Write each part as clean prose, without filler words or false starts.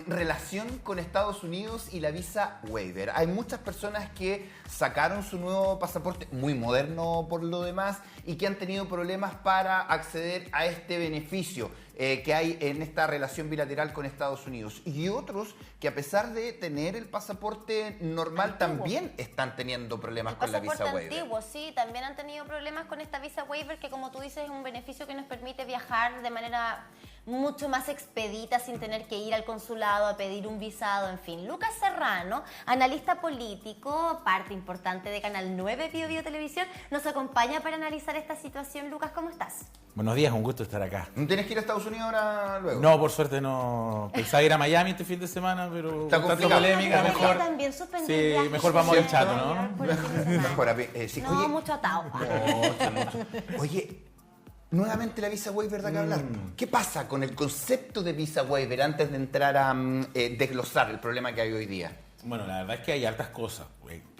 Relación con Estados Unidos y la visa waiver. Hay muchas personas que sacaron su nuevo pasaporte, muy moderno por lo demás, y que han tenido problemas para acceder a este beneficio que hay en esta relación bilateral con Estados Unidos. Y otros que a pesar de tener el pasaporte normal también están teniendo problemas con la visa waiver. Antiguo, sí, también han tenido problemas con esta visa waiver que, como tú dices, es un beneficio que nos permite viajar de manera mucho más expedita sin tener que ir al consulado a pedir un visado, en fin. Lucas Serrano, analista político, parte importante de Canal 9 Bio Televisión, nos acompaña para analizar esta situación. Lucas, ¿cómo estás? Buenos días, un gusto estar acá. ¿No tienes que ir a Estados Unidos ahora luego? No, por suerte no. Pensaba ir a Miami este fin de semana, pero está con tanta polémica, mejor. También Sí, mejor vamos al chato, ¿no? Mejor, sí, no, oye, mucho atado. mucho. Oye, nuevamente la visa waiver de acá hablar. ¿Qué pasa con el concepto de visa waiver antes de entrar a desglosar el problema que hay hoy día? Bueno, la verdad es que hay hartas cosas.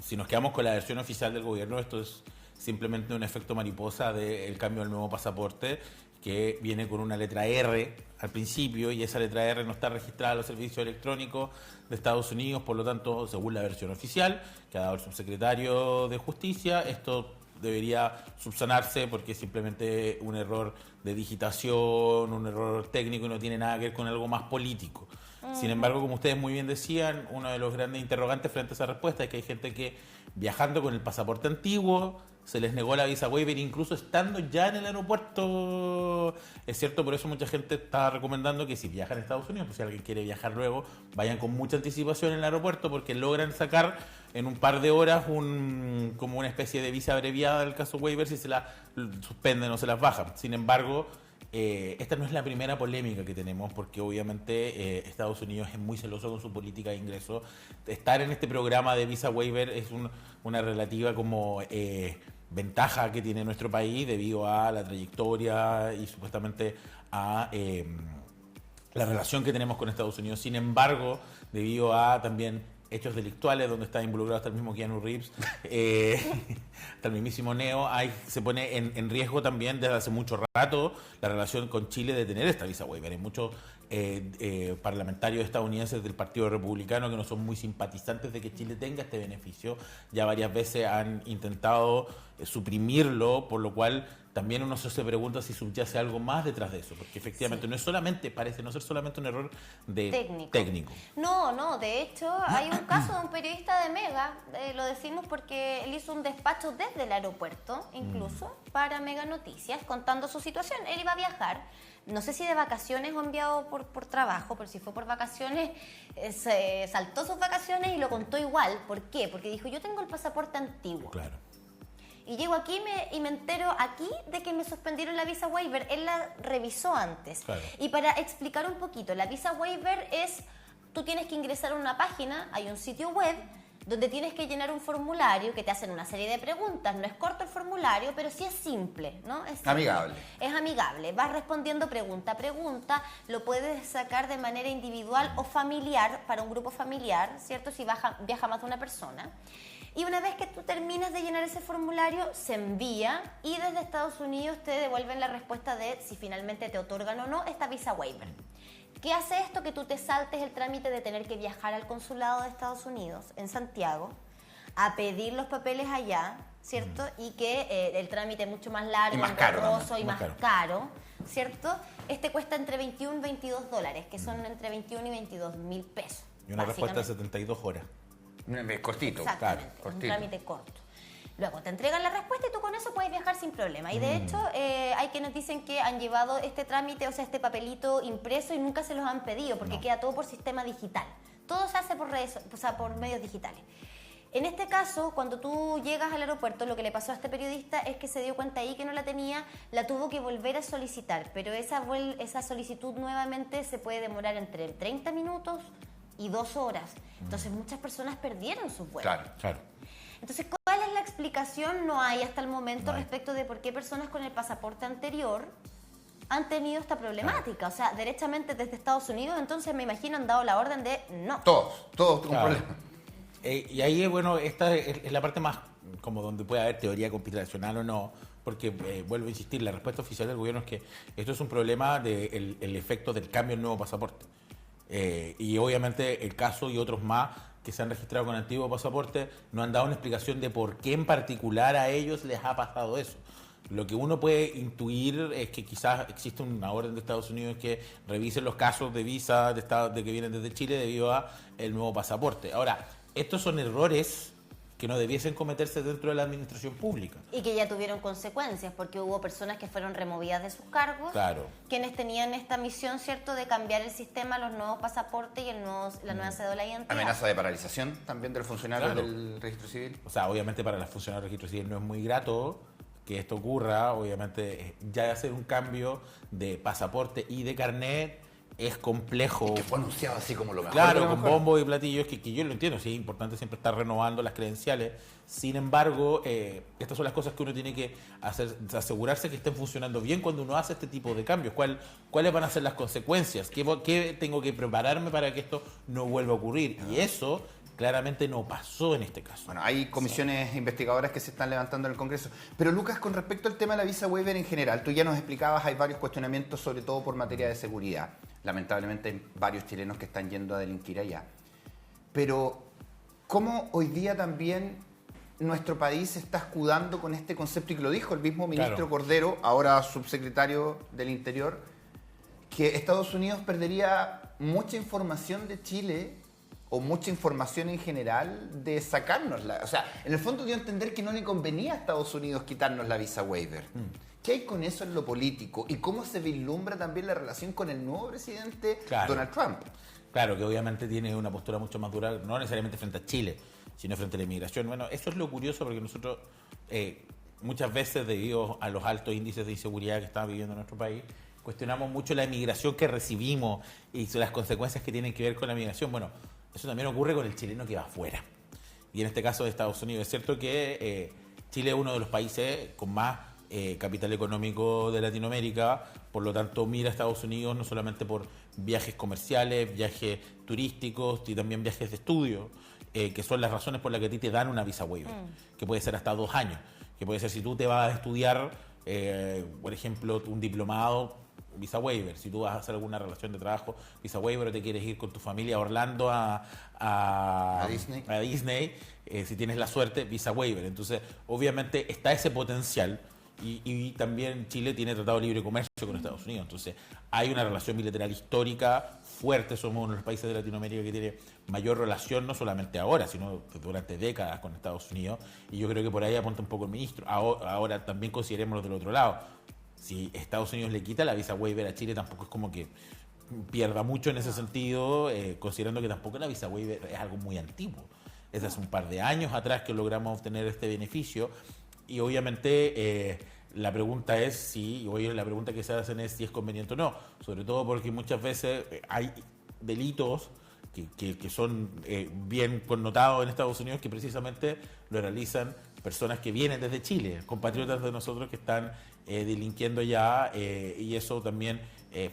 Si nos quedamos con la versión oficial del gobierno, esto es simplemente un efecto mariposa del cambio del nuevo pasaporte, que viene con una letra R al principio, y esa letra R no está registrada en los servicios electrónicos de Estados Unidos. Por lo tanto, según la versión oficial que ha dado el subsecretario de Justicia, esto debería subsanarse porque es simplemente un error de digitación, un error técnico, y no tiene nada que ver con algo más político. Sin embargo, como ustedes muy bien decían, uno de los grandes interrogantes frente a esa respuesta es que hay gente que, viajando con el pasaporte antiguo, se les negó la visa waiver incluso estando ya en el aeropuerto. Es cierto, por eso mucha gente está recomendando que si viajan a Estados Unidos, pues si alguien quiere viajar luego, vayan con mucha anticipación en el aeropuerto, porque logran sacar en un par de horas como una especie de visa abreviada del caso waiver si se la suspenden o se las bajan. Sin embargo, esta no es la primera polémica que tenemos, porque obviamente Estados Unidos es muy celoso con su política de ingreso. Estar en este programa de visa waiver es una relativa como ventaja que tiene nuestro país debido a la trayectoria y supuestamente a la relación que tenemos con Estados Unidos. Sin embargo, debido a también hechos delictuales donde está involucrado hasta el mismo Keanu Reeves, hasta el mismísimo Neo, se pone en riesgo también desde hace mucho rato la relación con Chile de tener esta visa waiver. Hay muchos parlamentarios estadounidenses del Partido Republicano que no son muy simpatizantes de que Chile tenga este beneficio. Ya varias veces han intentado suprimirlo, por lo cual también uno se pregunta si subyace algo más detrás de eso, porque efectivamente no es solamente, parece no ser solamente un error técnico. No, de hecho hay un caso de un periodista de Mega, lo decimos porque él hizo un despacho desde el aeropuerto, incluso, para Mega Noticias, contando su situación. Él iba a viajar, no sé si de vacaciones o enviado por trabajo, pero si fue por vacaciones, se saltó sus vacaciones y lo contó igual. ¿Por qué? Porque dijo, yo tengo el pasaporte antiguo. Claro. Y llego aquí y me entero aquí de que me suspendieron la visa waiver. Él la revisó antes. Claro. Y para explicar un poquito, la visa waiver es, tú tienes que ingresar a una página, hay un sitio web, donde tienes que llenar un formulario que te hacen una serie de preguntas. No es corto el formulario, pero sí es simple, ¿no? Es simple. Amigable. Es amigable. Vas respondiendo pregunta a pregunta. Lo puedes sacar de manera individual o familiar, para un grupo familiar, ¿cierto? Si viaja más de una persona. Y una vez que tú terminas de llenar ese formulario, se envía y desde Estados Unidos te devuelven la respuesta de si finalmente te otorgan o no esta visa waiver. ¿Qué hace esto? Que tú te saltes el trámite de tener que viajar al consulado de Estados Unidos en Santiago a pedir los papeles allá, ¿cierto? Y que el trámite es mucho más largo, más caro, engorroso y más caro, ¿cierto? Este cuesta entre 21 y 22 dólares, que son entre 21 y 22 mil pesos. Y una respuesta de 72 horas. Cortito, exactamente, claro, cortito. Un trámite corto. Luego te entregan la respuesta y tú con eso puedes viajar sin problema. Y de hecho, hay quienes dicen que han llevado este trámite, o sea, este papelito impreso y nunca se los han pedido porque queda todo por sistema digital. Todo se hace por redes, o sea, por medios digitales. En este caso, cuando tú llegas al aeropuerto, lo que le pasó a este periodista es que se dio cuenta ahí que no la tenía, la tuvo que volver a solicitar, pero esa solicitud nuevamente se puede demorar entre 30 minutos y 2 horas. Entonces muchas personas perdieron sus vuelos. Claro. Entonces, ¿cuál es la explicación? No hay hasta el momento respecto de por qué personas con el pasaporte anterior han tenido esta problemática. O sea, derechamente desde Estados Unidos, entonces me imagino han dado la orden de no. Todos con problemas. Y ahí, bueno, esta es la parte más como donde puede haber teoría conspiracional o no, porque vuelvo a insistir, la respuesta oficial del gobierno es que esto es un problema del efecto del cambio del nuevo pasaporte. Y obviamente el caso y otros más que se han registrado con antiguo pasaporte no han dado una explicación de por qué en particular a ellos les ha pasado eso. Lo que uno puede intuir es que quizás existe una orden de Estados Unidos que revise los casos de visa de que vienen desde Chile debido a el nuevo pasaporte. Ahora, estos son errores que no debiesen cometerse dentro de la administración pública. Y que ya tuvieron consecuencias, porque hubo personas que fueron removidas de sus cargos, Claro. quienes tenían esta misión, ¿cierto?, de cambiar el sistema, los nuevos pasaportes y la nueva cédula de identidad. Amenaza de paralización también de los funcionarios Claro. del registro civil. O sea, obviamente para las funcionarios del registro civil no es muy grato que esto ocurra. Obviamente ya hacer un cambio de pasaporte y de carnet es complejo. Que fue anunciado así como lo mejor. Claro, de lo con mejor. bombos y platillos, que yo lo entiendo, sí, es importante siempre estar renovando las credenciales. Sin embargo, estas son las cosas que uno tiene que hacer, asegurarse que estén funcionando bien cuando uno hace este tipo de cambios. ¿Cuáles van a ser las consecuencias? ¿Qué tengo que prepararme para que esto no vuelva a ocurrir? Y eso claramente no pasó en este caso. Bueno, hay comisiones investigadoras que se están levantando en el Congreso. Pero Lucas, con respecto al tema de la visa waiver en general, tú ya nos explicabas, hay varios cuestionamientos, sobre todo por materia de seguridad. Lamentablemente hay varios chilenos que están yendo a delinquir allá. Pero, ¿cómo hoy día también nuestro país se está escudando con este concepto? Y que lo dijo el mismo ministro Claro. Cordero, ahora subsecretario del Interior, que Estados Unidos perdería mucha información de Chile o mucha información en general de sacárnosla. O sea, en el fondo dio a entender que no le convenía a Estados Unidos quitarnos la visa waiver. ¿Qué hay con eso en lo político? ¿Y cómo se vislumbra también la relación con el nuevo presidente Claro. Donald Trump? Claro, que obviamente tiene una postura mucho más dura, no necesariamente frente a Chile, sino frente a la inmigración. Bueno, eso es lo curioso porque nosotros muchas veces, debido a los altos índices de inseguridad que está viviendo nuestro país, cuestionamos mucho la inmigración que recibimos y las consecuencias que tienen que ver con la migración. Bueno, eso también ocurre con el chileno que va afuera. Y en este caso de Estados Unidos. Es cierto que Chile es uno de los países con más capital económico de Latinoamérica, por lo tanto mira a Estados Unidos no solamente por viajes comerciales, viajes turísticos y también viajes de estudio, que son las razones por las que a ti te dan una visa waiver, que puede ser hasta 2 años, que puede ser si tú te vas a estudiar, por ejemplo, un diplomado, visa waiver. Si tú vas a hacer alguna relación de trabajo, visa waiver, o te quieres ir con tu familia a Orlando a Disney, si tienes la suerte, visa waiver. Entonces, obviamente está ese potencial y también Chile tiene tratado de libre comercio con Estados Unidos. Entonces, hay una relación bilateral histórica fuerte. Somos uno de los países de Latinoamérica que tiene mayor relación, no solamente ahora, sino durante décadas con Estados Unidos. Y yo creo que por ahí apunta un poco el ministro. Ahora también considerémoslo del otro lado. Si Estados Unidos le quita la visa waiver a Chile, tampoco es como que pierda mucho en ese sentido, considerando que tampoco la visa waiver es algo muy antiguo. Es hace un par de años atrás que logramos obtener este beneficio y obviamente la pregunta es si, hoy la pregunta que se hacen es si es conveniente o no, sobre todo porque muchas veces hay delitos que son bien connotados en Estados Unidos que precisamente lo realizan personas que vienen desde Chile, compatriotas de nosotros que están delinquiendo ya y eso también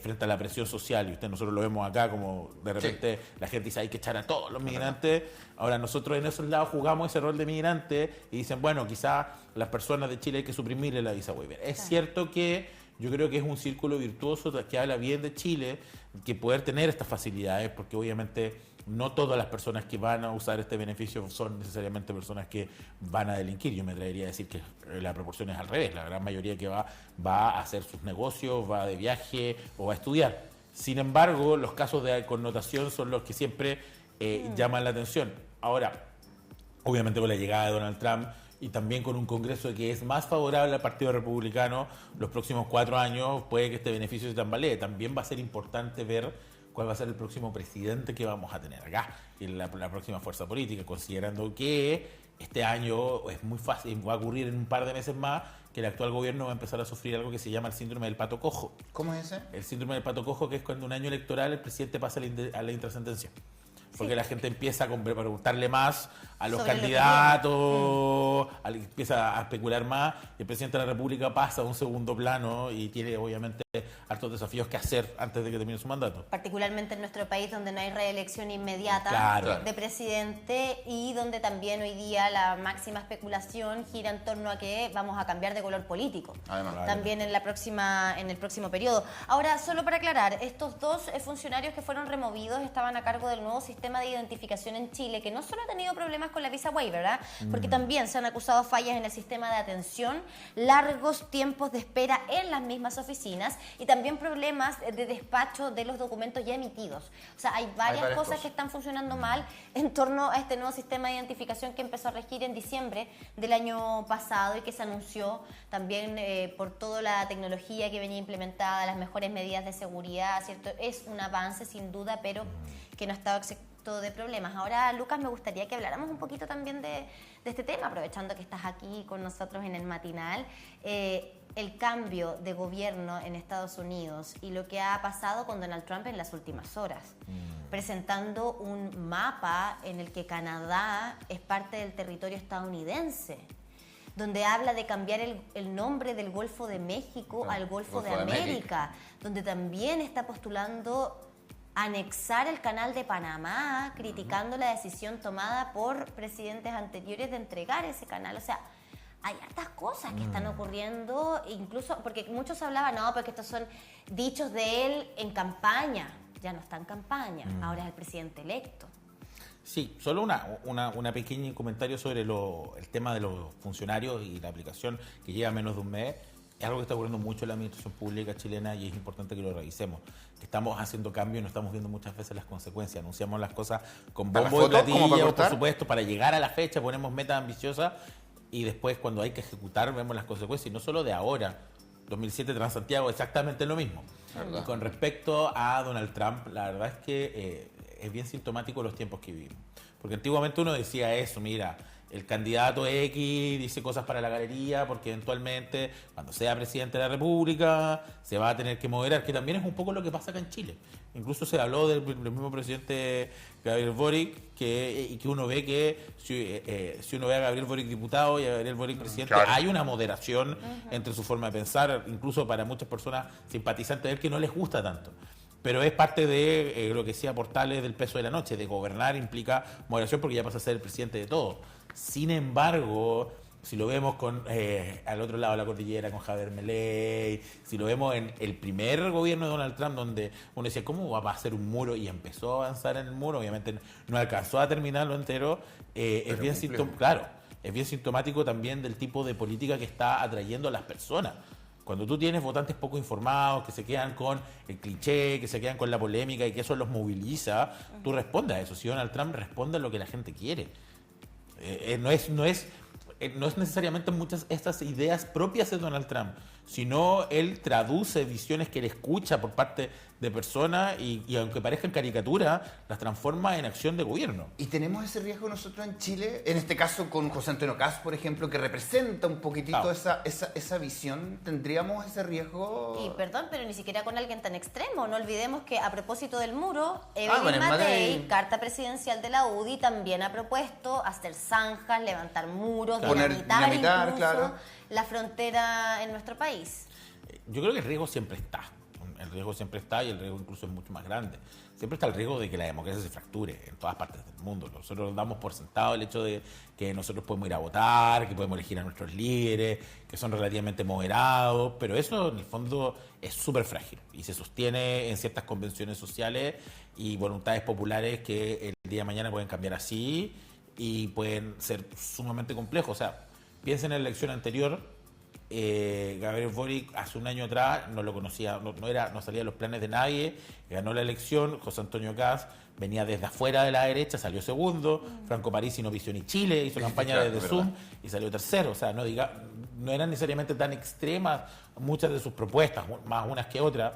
frente a la presión social, y nosotros lo vemos acá como de repente la gente dice hay que echar a todos los migrantes. Ahora nosotros en esos lados jugamos ese rol de migrante y dicen, bueno, quizás las personas de Chile hay que suprimirle la visa waiver. Es cierto que yo creo que es un círculo virtuoso que habla bien de Chile, que poder tener estas facilidades, porque obviamente no todas las personas que van a usar este beneficio son necesariamente personas que van a delinquir. Yo me atrevería a decir que la proporción es al revés. La gran mayoría que va a hacer sus negocios, va de viaje o va a estudiar. Sin embargo, los casos de connotación son los que siempre llaman la atención. Ahora, obviamente con la llegada de Donald Trump y también con un Congreso que es más favorable al Partido Republicano, los próximos 4 años puede que este beneficio se tambalee. También va a ser importante ver cuál va a ser el próximo presidente que vamos a tener acá y la próxima fuerza política, considerando que este año es muy fácil, va a ocurrir en un par de meses más, que el actual gobierno va a empezar a sufrir algo que se llama el síndrome del pato cojo. ¿Cómo es ese? El síndrome del pato cojo, que es cuando un año electoral el presidente pasa a la intrascendencia. Porque la gente empieza a preguntarle más a los Sobre candidatos, empieza a especular más, y el presidente de la República pasa a un segundo plano y tiene obviamente hartos hartos desafíos que hacer antes de que termine su mandato. Particularmente en nuestro país, donde no hay reelección inmediata Claro. de presidente y donde también hoy día la máxima especulación gira en torno a que vamos a cambiar de color político. Además. Claro. También en el próximo periodo. Ahora, solo para aclarar, estos dos funcionarios que fueron removidos estaban a cargo del nuevo sistema de identificación en Chile, que no solo ha tenido problemas con la visa waiver, ¿verdad? Porque también se han acusado fallas en el sistema de atención, largos tiempos de espera en las mismas oficinas y también problemas de despacho de los documentos ya emitidos. O sea, hay varias cosas que están funcionando mal en torno a este nuevo sistema de identificación que empezó a regir en diciembre del año pasado y que se anunció también por toda la tecnología que venía implementada, las mejores medidas de seguridad, ¿cierto? Es un avance sin duda, pero que no ha estado exento de problemas. Ahora, Lucas, me gustaría que habláramos un poquito también de este tema, aprovechando que estás aquí con nosotros en el matinal. El cambio de gobierno en Estados Unidos y lo que ha pasado con Donald Trump en las últimas horas, presentando un mapa en el que Canadá es parte del territorio estadounidense, donde habla de cambiar el nombre del Golfo de México al Golfo de América, donde también está postulando anexar el Canal de Panamá, criticando la decisión tomada por presidentes anteriores de entregar ese canal. O sea, hay hartas cosas que están ocurriendo, incluso porque muchos hablaban, no, porque estos son dichos de él en campaña. Ya no está en campaña, ahora es el presidente electo. Sí, solo una pequeño comentario sobre el tema de los funcionarios y la aplicación que lleva menos de un mes. Es algo que está ocurriendo mucho en la administración pública chilena y es importante que lo revisemos. Que estamos haciendo cambios y no estamos viendo muchas veces las consecuencias. Anunciamos las cosas con bombo y platillo, por supuesto, para llegar a la fecha, ponemos metas ambiciosas y después cuando hay que ejecutar vemos las consecuencias. Y no solo de ahora, 2007 Transantiago, exactamente lo mismo. Y con respecto a Donald Trump, la verdad es que es bien sintomático los tiempos que vivimos. Porque antiguamente uno decía eso, mira, el candidato X dice cosas para la galería porque eventualmente cuando sea presidente de la República se va a tener que moderar, que también es un poco lo que pasa acá en Chile. Incluso se habló del mismo presidente Gabriel Boric, y que uno ve que si uno ve a Gabriel Boric diputado y a Gabriel Boric presidente, claro, hay una moderación entre su forma de pensar, incluso para muchas personas simpatizantes de él que no les gusta tanto. Pero es parte de lo que decía Portales del peso de la noche, de gobernar implica moderación porque ya pasa a ser el presidente de todo. Sin embargo, si lo vemos al otro lado de la cordillera con Javier Milei, si lo vemos en el primer gobierno de Donald Trump, donde uno decía, ¿cómo va a hacer un muro? Y empezó a avanzar en el muro, obviamente no alcanzó a terminarlo entero, es bien sintomático también del tipo de política que está atrayendo a las personas. Cuando tú tienes votantes poco informados, que se quedan con el cliché, que se quedan con la polémica y que eso los moviliza, tú respondes a eso. Si Donald Trump responde a lo que la gente quiere. No es necesariamente muchas estas ideas propias de Donald Trump, sino él traduce visiones que él escucha por parte de personas y aunque parezcan caricatura, las transforma en acción de gobierno. ¿Y tenemos ese riesgo nosotros en Chile? En este caso con José Antonio Kast, por ejemplo, que representa un poquitito esa visión. ¿Tendríamos ese riesgo? Y perdón, pero ni siquiera con alguien tan extremo. No olvidemos que a propósito del muro, Evelyn Matei, carta presidencial de la UDI, también ha propuesto hacer zanjas, levantar muros, dinamitar incluso claro, la frontera en nuestro país. Yo creo que el riesgo siempre está. El riesgo siempre está y el riesgo incluso es mucho más grande. Siempre está el riesgo de que la democracia se fracture en todas partes del mundo. Nosotros damos por sentado el hecho de que nosotros podemos ir a votar, que podemos elegir a nuestros líderes, que son relativamente moderados, pero eso en el fondo es súper frágil y se sostiene en ciertas convenciones sociales y voluntades populares que el día de mañana pueden cambiar así y pueden ser sumamente complejos. O sea, piensen en la elección anterior. Gabriel Boric hace un año atrás no lo conocía, no salía de los planes de nadie, ganó la elección. José Antonio Kast venía desde afuera de la derecha, salió segundo. Franco Parisi no visó ni Chile, hizo campaña desde Zoom y salió tercero. O sea, no eran necesariamente tan extremas muchas de sus propuestas, más unas que otras,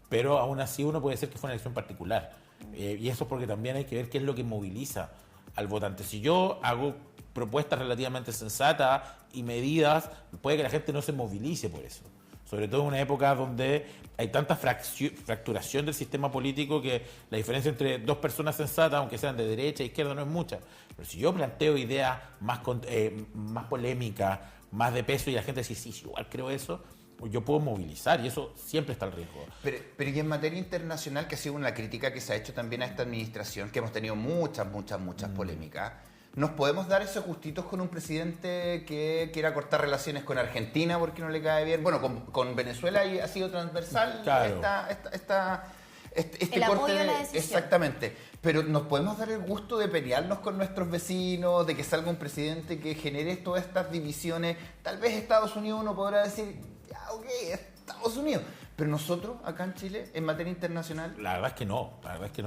pero aún así uno puede decir que fue una elección particular. Y eso es porque también hay que ver qué es lo que moviliza al votante. Si yo hago propuestas relativamente sensatas y medidas, puede que la gente no se movilice por eso. Sobre todo en una época donde hay tanta fracturación del sistema político que la diferencia entre dos personas sensatas, aunque sean de derecha e izquierda, no es mucha. Pero si yo planteo ideas más polémicas, más de peso y la gente dice, sí, igual creo eso, yo puedo movilizar y eso siempre está al riesgo. Pero y en materia internacional, que ha sido una crítica que se ha hecho también a esta administración, que hemos tenido muchas polémicas, ¿nos podemos dar esos gustitos con un presidente que quiera cortar relaciones con Argentina porque no le cae bien? Bueno, con Venezuela ha sido transversal claro. este el corte apoyo a la decisión. Exactamente. Pero ¿nos podemos dar el gusto de pelearnos con nuestros vecinos, de que salga un presidente que genere todas estas divisiones? Tal vez Estados Unidos uno podrá decir, ya, ok, Estados Unidos. Pero nosotros, acá en Chile, en materia internacional... La verdad es que no,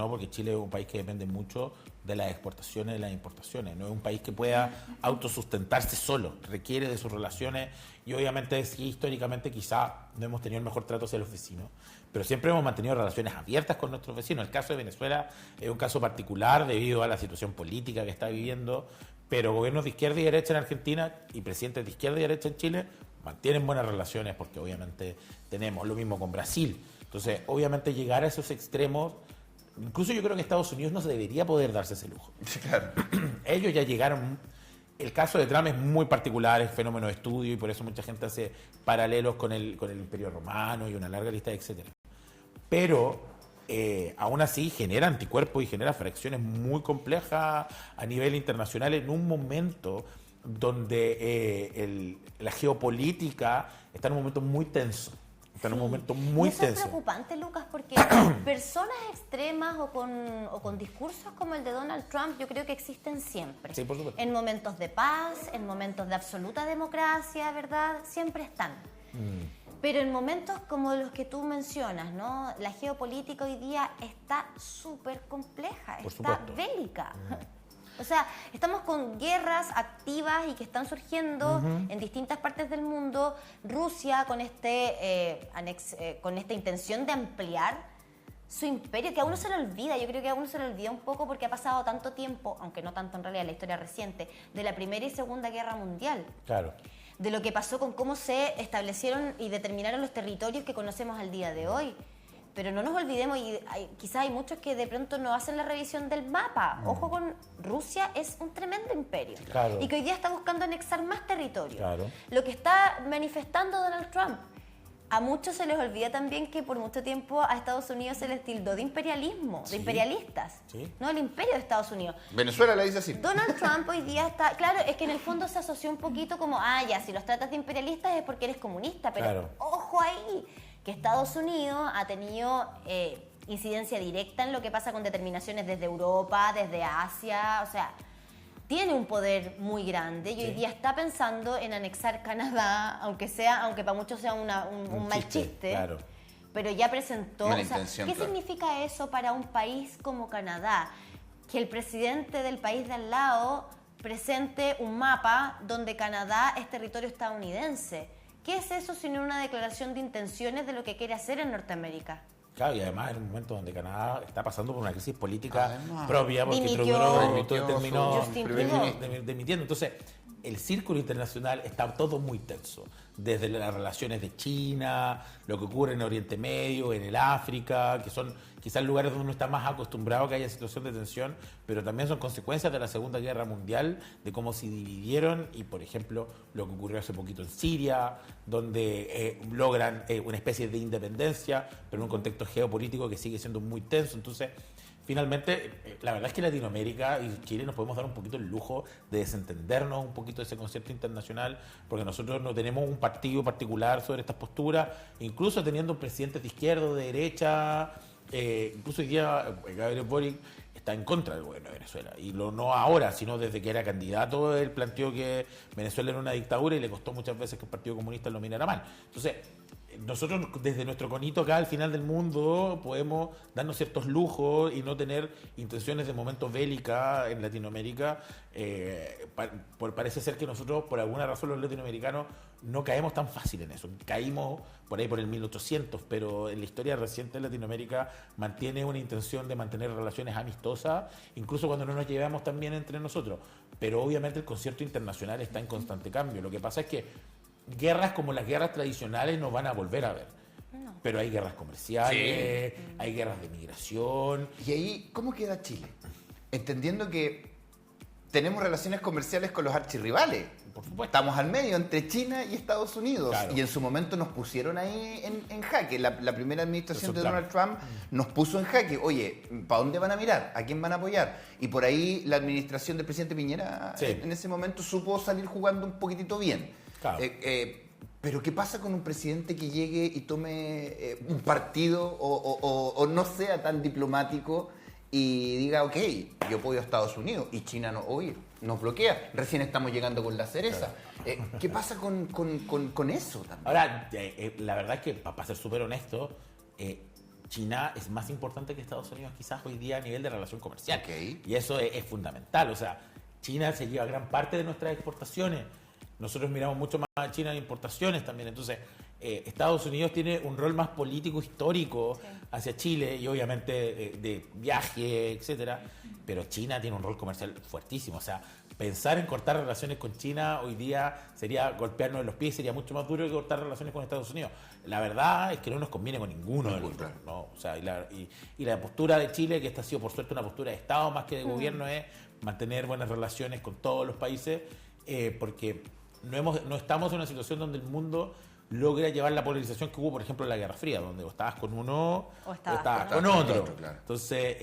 porque Chile es un país que depende mucho de las exportaciones y de las importaciones. No es un país que pueda autosustentarse solo, requiere de sus relaciones y obviamente sí, históricamente quizá no hemos tenido el mejor trato hacia los vecinos, pero siempre hemos mantenido relaciones abiertas con nuestros vecinos. El caso de Venezuela es un caso particular debido a la situación política que está viviendo, pero gobiernos de izquierda y derecha en Argentina y presidentes de izquierda y derecha en Chile mantienen buenas relaciones porque obviamente tenemos lo mismo con Brasil. Entonces, obviamente llegar a esos extremos, incluso yo creo que Estados Unidos no se debería poder darse ese lujo. Claro. Ellos ya llegaron. El caso de Trump es muy particular, es fenómeno de estudio y por eso mucha gente hace paralelos con el Imperio Romano y una larga lista de etcétera. Pero aún así genera anticuerpos y genera fracciones muy complejas a nivel internacional en un momento donde la geopolítica está en un momento muy tenso. Está en un momento muy y eso tenso. Es preocupante, Lucas, porque personas extremas o con discursos como el de Donald Trump, yo creo que existen siempre. Sí, por supuesto. En momentos de paz, en momentos de absoluta democracia, ¿verdad? Siempre están. Pero en momentos como los que tú mencionas, ¿no? La geopolítica hoy día está súper compleja, Por está supuesto. bélica. O sea, estamos con guerras activas y que están surgiendo en distintas partes del mundo. Rusia con con esta intención de ampliar su imperio, que a uno se le olvida. Yo creo que a uno se le olvida un poco porque ha pasado tanto tiempo, aunque no tanto en realidad en la historia reciente, de la Primera y Segunda Guerra Mundial. Claro. De lo que pasó con cómo se establecieron y determinaron los territorios que conocemos al día de hoy. Pero no nos olvidemos, y quizás hay muchos que de pronto no hacen la revisión del mapa. Ojo con Rusia, es un tremendo imperio. Claro. Y que hoy día está buscando anexar más territorio. Claro. Lo que está manifestando Donald Trump. A muchos se les olvida también que por mucho tiempo a Estados Unidos se les tildó de imperialismo, Sí. de imperialistas. Sí. No, el imperio de Estados Unidos. Venezuela le dice así. Donald Trump hoy día está... Claro, es que en el fondo se asoció un poquito como, ya, si los tratas de imperialistas es porque eres comunista, pero Claro. ojo ahí, que Estados Unidos ha tenido incidencia directa en lo que pasa con determinaciones desde Europa, desde Asia, o sea, tiene un poder muy grande y hoy día está pensando en anexar Canadá, aunque para muchos sea un mal chiste. Claro. Pero ya presentó... Mala o sea, intención, ¿qué claro. significa eso para un país como Canadá? Que el presidente del país de al lado presente un mapa donde Canadá es territorio estadounidense. ¿Qué es eso sino una declaración de intenciones de lo que quiere hacer en Norteamérica? Claro, y además en un momento donde Canadá está pasando por una crisis política Además. propia, porque Dimitió. Trudeau terminó Justin Trudeau. dimitiendo. Entonces, el círculo internacional está todo muy tenso. Desde las relaciones de China, lo que ocurre en Oriente Medio, en el África, que son quizás lugares donde uno está más acostumbrado a que haya situación de tensión, pero también son consecuencias de la Segunda Guerra Mundial, de cómo se dividieron y, por ejemplo, lo que ocurrió hace poquito en Siria, donde logran una especie de independencia, pero en un contexto geopolítico que sigue siendo muy tenso. Entonces, finalmente, la verdad es que Latinoamérica y Chile nos podemos dar un poquito el lujo de desentendernos un poquito de ese concierto internacional, porque nosotros no tenemos un partido particular sobre estas posturas, incluso teniendo presidentes de izquierda o de derecha. Incluso hoy día Gabriel Boric está en contra del gobierno de Venezuela, y no ahora, sino desde que era candidato. Él planteó que Venezuela era una dictadura y le costó muchas veces que el Partido Comunista lo mirara mal. Entonces, nosotros desde nuestro conito acá al final del mundo podemos darnos ciertos lujos y no tener intenciones de momento bélica en Latinoamérica. Parece ser que nosotros, por alguna razón, los latinoamericanos no caemos tan fácil en eso. Caímos por ahí por el 1800, pero en la historia reciente de Latinoamérica mantiene una intención de mantener relaciones amistosas, incluso cuando no nos llevamos tan bien entre nosotros. Pero obviamente el concierto internacional está en constante cambio. Lo que pasa es que guerras como las guerras tradicionales no van a volver a ver. No. Pero hay guerras comerciales, hay guerras de migración. Y ahí, ¿cómo queda Chile? Entendiendo que tenemos relaciones comerciales con los archirrivales por supuesto. Estamos al medio entre China y Estados Unidos. Claro. Y en su momento nos pusieron ahí en jaque. La primera administración Eso, de claro. Donald Trump nos puso en jaque. Oye, ¿para dónde van a mirar? ¿A quién van a apoyar? Y por ahí la administración del presidente Piñera Sí. en ese momento supo salir jugando un poquitito bien. Claro. Pero ¿qué pasa con un presidente que llegue y tome un partido o no sea tan diplomático y diga, ok, yo apoyo a Estados Unidos y China no, oye, nos bloquea, recién estamos llegando con la cereza? ¿Qué pasa con eso también? Ahora, la verdad es que, para ser súper honesto, China es más importante que Estados Unidos quizás hoy día a nivel de relación comercial. Ok. Y eso es fundamental. O sea, China se lleva gran parte de nuestras exportaciones. Nosotros miramos mucho más a China en importaciones también. Entonces, Estados Unidos tiene un rol más político, histórico hacia Chile y obviamente de viaje, etcétera. Pero China tiene un rol comercial fuertísimo. O sea, pensar en cortar relaciones con China hoy día sería golpearnos en los pies, sería mucho más duro que cortar relaciones con Estados Unidos. La verdad es que no nos conviene con ninguno de los dos, ¿no? O sea, y la postura de Chile, que esta ha sido por suerte una postura de Estado más que de gobierno, es mantener buenas relaciones con todos los países, porque no estamos en una situación donde el mundo logra llevar la polarización que hubo, por ejemplo, en la Guerra Fría, donde o estabas con uno O estabas con con otro. otro, claro. Entonces,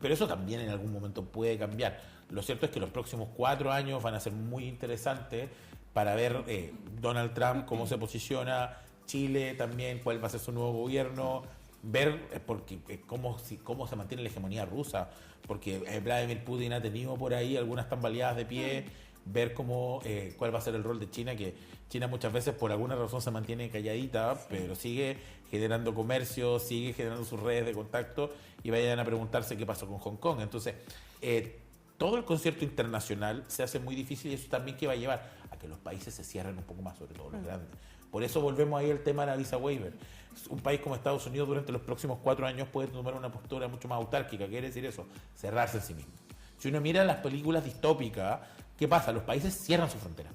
pero eso también en algún momento puede cambiar. Lo cierto es que los próximos 4 años van a ser muy interesantes para ver Donald Trump cómo se posiciona, Chile también, cuál va a ser su nuevo gobierno, ver cómo se mantiene la hegemonía rusa, porque Vladimir Putin ha tenido por ahí algunas tambaleadas de pie, ver cuál va a ser el rol de China, que China muchas veces por alguna razón se mantiene calladita, pero sigue generando comercio, sigue generando sus redes de contacto, y vayan a preguntarse qué pasó con Hong Kong. Entonces, todo el concierto internacional se hace muy difícil, y eso también que va a llevar a que los países se cierren un poco más, sobre todo los grandes. Por eso volvemos ahí al tema de la visa waiver. Un país como Estados Unidos durante los próximos 4 años puede tomar una postura mucho más autárquica. ¿Qué quiere decir eso? Cerrarse en sí mismo. Si uno mira las películas distópicas, ¿qué pasa? Los países cierran su frontera.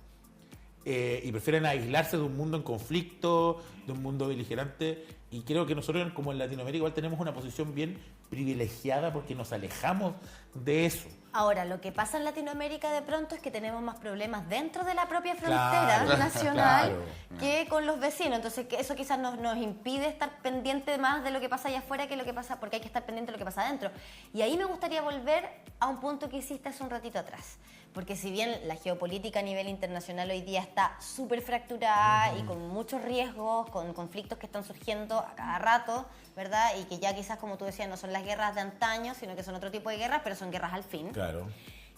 Y prefieren aislarse de un mundo en conflicto, de un mundo beligerante. Y creo que nosotros, como en Latinoamérica, igual tenemos una posición bien privilegiada porque nos alejamos de eso. Ahora, lo que pasa en Latinoamérica de pronto es que tenemos más problemas dentro de la propia Claro, frontera nacional claro. que con los vecinos. Entonces, que eso quizás nos impide estar pendiente más de lo que pasa allá afuera que lo que pasa, porque hay que estar pendiente de lo que pasa adentro. Y ahí me gustaría volver a un punto que hiciste hace un ratito atrás. Porque si bien la geopolítica a nivel internacional hoy día está súper fracturada y con muchos riesgos, con conflictos que están surgiendo a cada rato, ¿verdad? Y que ya quizás, como tú decías, no son las guerras de antaño, sino que son otro tipo de guerras, pero son guerras al fin. Claro.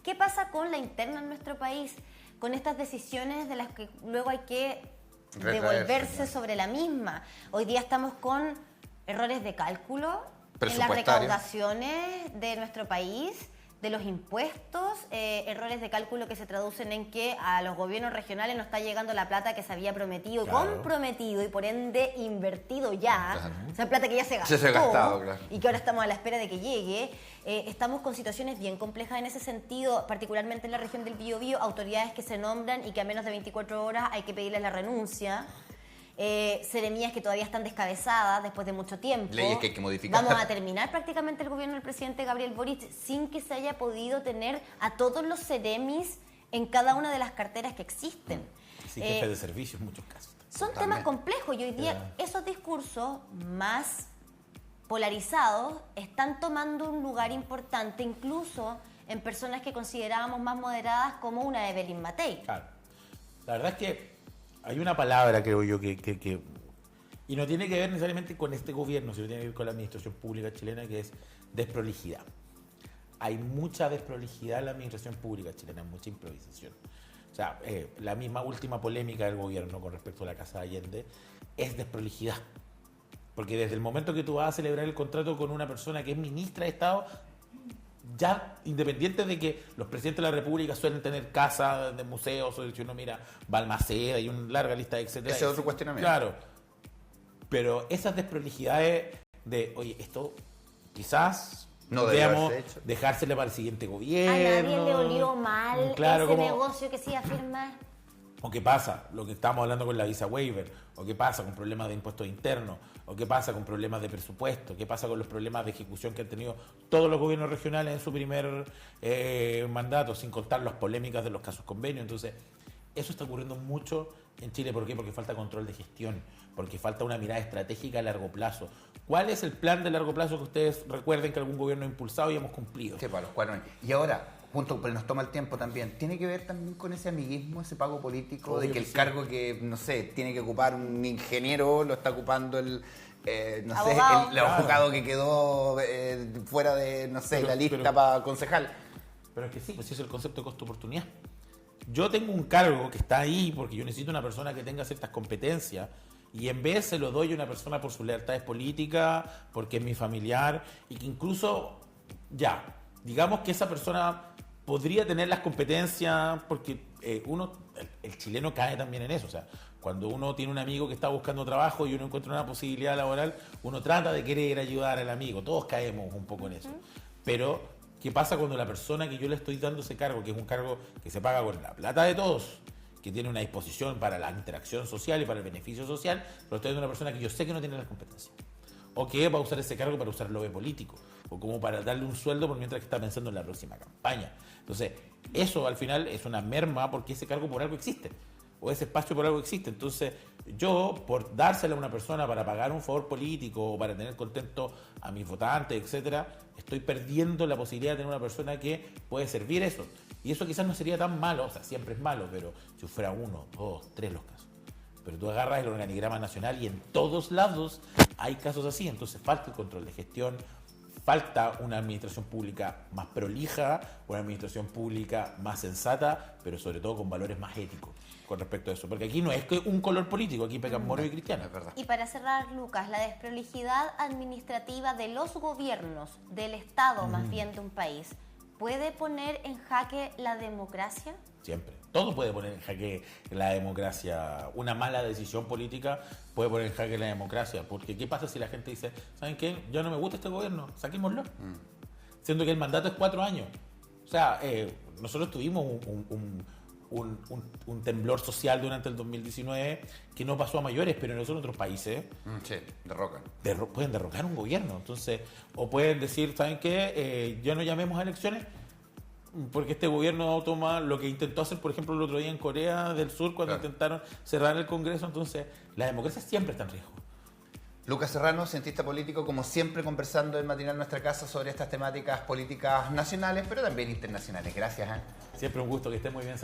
¿Qué pasa con la interna en nuestro país? Con estas decisiones de las que luego hay que devolverse sobre la misma. Hoy día estamos con errores de cálculo en las recaudaciones de nuestro país, de los impuestos, errores de cálculo que se traducen en que a los gobiernos regionales no está llegando la plata que se había prometido, Claro. comprometido y por ende invertido ya, Claro. o sea, plata que ya se gastó, Se ha gastado, claro. y que ahora estamos a la espera de que llegue. Estamos con situaciones bien complejas en ese sentido, particularmente en la región del Biobío, autoridades que se nombran y que a menos de 24 horas hay que pedirles la renuncia. Seremías que todavía están descabezadas después de mucho tiempo. Leyes que hay que modificar. Vamos a terminar prácticamente el gobierno del presidente Gabriel Boric sin que se haya podido tener a todos los seremis en cada una de las carteras que existen. Sí, jefe de servicio en muchos casos. Son Totalmente. temas complejos y hoy día esos discursos más polarizados están tomando un lugar importante incluso en personas que considerábamos más moderadas como una Evelyn Matei. Claro. La verdad es que hay una palabra, creo yo, que y no tiene que ver necesariamente con este gobierno, sino tiene que ver con la administración pública chilena, que es desprolijidad. Hay mucha desprolijidad en la administración pública chilena, mucha improvisación. O sea, la misma última polémica del gobierno con respecto a la Casa de Allende es desprolijidad. Porque desde el momento que tú vas a celebrar el contrato con una persona que es ministra de Estado, ya independiente de que los presidentes de la República suelen tener casas de museos, o si uno mira Balmaceda y una larga lista de etcétera. Ese es otro cuestionamiento. Claro. Pero esas desprolijidades de, oye, esto quizás No debería deberíamos haberse hecho. dejársele para el siguiente A gobierno. nadie le olió mal Claro, ese como- negocio que se iba a firmar. O qué pasa, lo que estamos hablando con la visa waiver, o qué pasa con problemas de impuestos internos, o qué pasa con problemas de presupuesto, qué pasa con los problemas de ejecución que han tenido todos los gobiernos regionales en su primer mandato, sin contar las polémicas de los casos convenios. Entonces, Eso está ocurriendo mucho en Chile. ¿Por qué? Porque falta control de gestión, porque falta una mirada estratégica a largo plazo. ¿Cuál es el plan de largo plazo que ustedes recuerden que algún gobierno ha impulsado y hemos cumplido? Sí, para los 4 años. Y ahora, junto, pero nos toma el tiempo también, ¿tiene que ver también con ese amiguismo, ese pago político, Obvio de que que el sí. cargo que, no sé, tiene que ocupar un ingeniero, lo está ocupando el... no Abogado. sé, el abogado que quedó fuera de, no sé, la lista para concejal? Pero es que sí, pues sí es el concepto de costo-oportunidad. Yo tengo un cargo que está ahí porque yo necesito una persona que tenga ciertas competencias y en vez se lo doy a una persona por sus lealtades políticas, porque es mi familiar y que incluso, digamos que esa persona podría tener las competencias porque el chileno cae también en eso. O sea, cuando uno tiene un amigo que está buscando trabajo y uno encuentra una posibilidad laboral, uno trata de querer ayudar al amigo. Todos caemos un poco en eso. Pero, ¿qué pasa cuando la persona que yo le estoy dando ese cargo, que es un cargo que se paga con la plata de todos, que tiene una disposición para la interacción social y para el beneficio social, pero estoy dando a una persona que yo sé que no tiene las competencias? O que va a usar ese cargo para usar el lobby político, o como para darle un sueldo por mientras que está pensando en la próxima campaña. Entonces, eso al final es una merma porque ese cargo por algo existe, o ese espacio por algo existe. Entonces, yo, por dársela a una persona para pagar un favor político o para tener contento a mis votantes, etcétera, estoy perdiendo la posibilidad de tener una persona que puede servir eso. Y eso quizás no sería tan malo, o sea, siempre es malo, pero si fuera 1, 2, 3 los casos. Pero tú agarras el organigrama nacional y en todos lados hay casos así. Entonces falta el control de gestión, falta una administración pública más prolija, una administración pública más sensata, pero sobre todo con valores más éticos con respecto a eso. Porque aquí no es que un color político, aquí pegan moros y cristianos. Es verdad. Y para cerrar, Lucas, la desprolijidad administrativa de los gobiernos, del Estado más bien de un país, ¿puede poner en jaque la democracia? Siempre. Todo puede poner en jaque la democracia. Una mala decisión política puede poner en jaque la democracia. Porque ¿qué pasa si la gente dice, ¿saben qué? Yo no me gusta este gobierno, saquémoslo. Siendo que el mandato es 4 años. O sea, nosotros tuvimos un temblor social durante el 2019 que no pasó a mayores, pero en otros países Sí, derrocan. pueden derrocar un gobierno. Entonces, o pueden decir, ¿saben qué? Ya no llamemos a elecciones porque este gobierno toma lo que intentó hacer, por ejemplo, el otro día en Corea del Sur cuando Claro. intentaron cerrar el Congreso. Entonces, la democracia siempre está en riesgo. Lucas Serrano, cientista político, como siempre conversando en Matinal Nuestra Casa sobre estas temáticas políticas nacionales, pero también internacionales. Gracias. Siempre un gusto, que esté muy bien.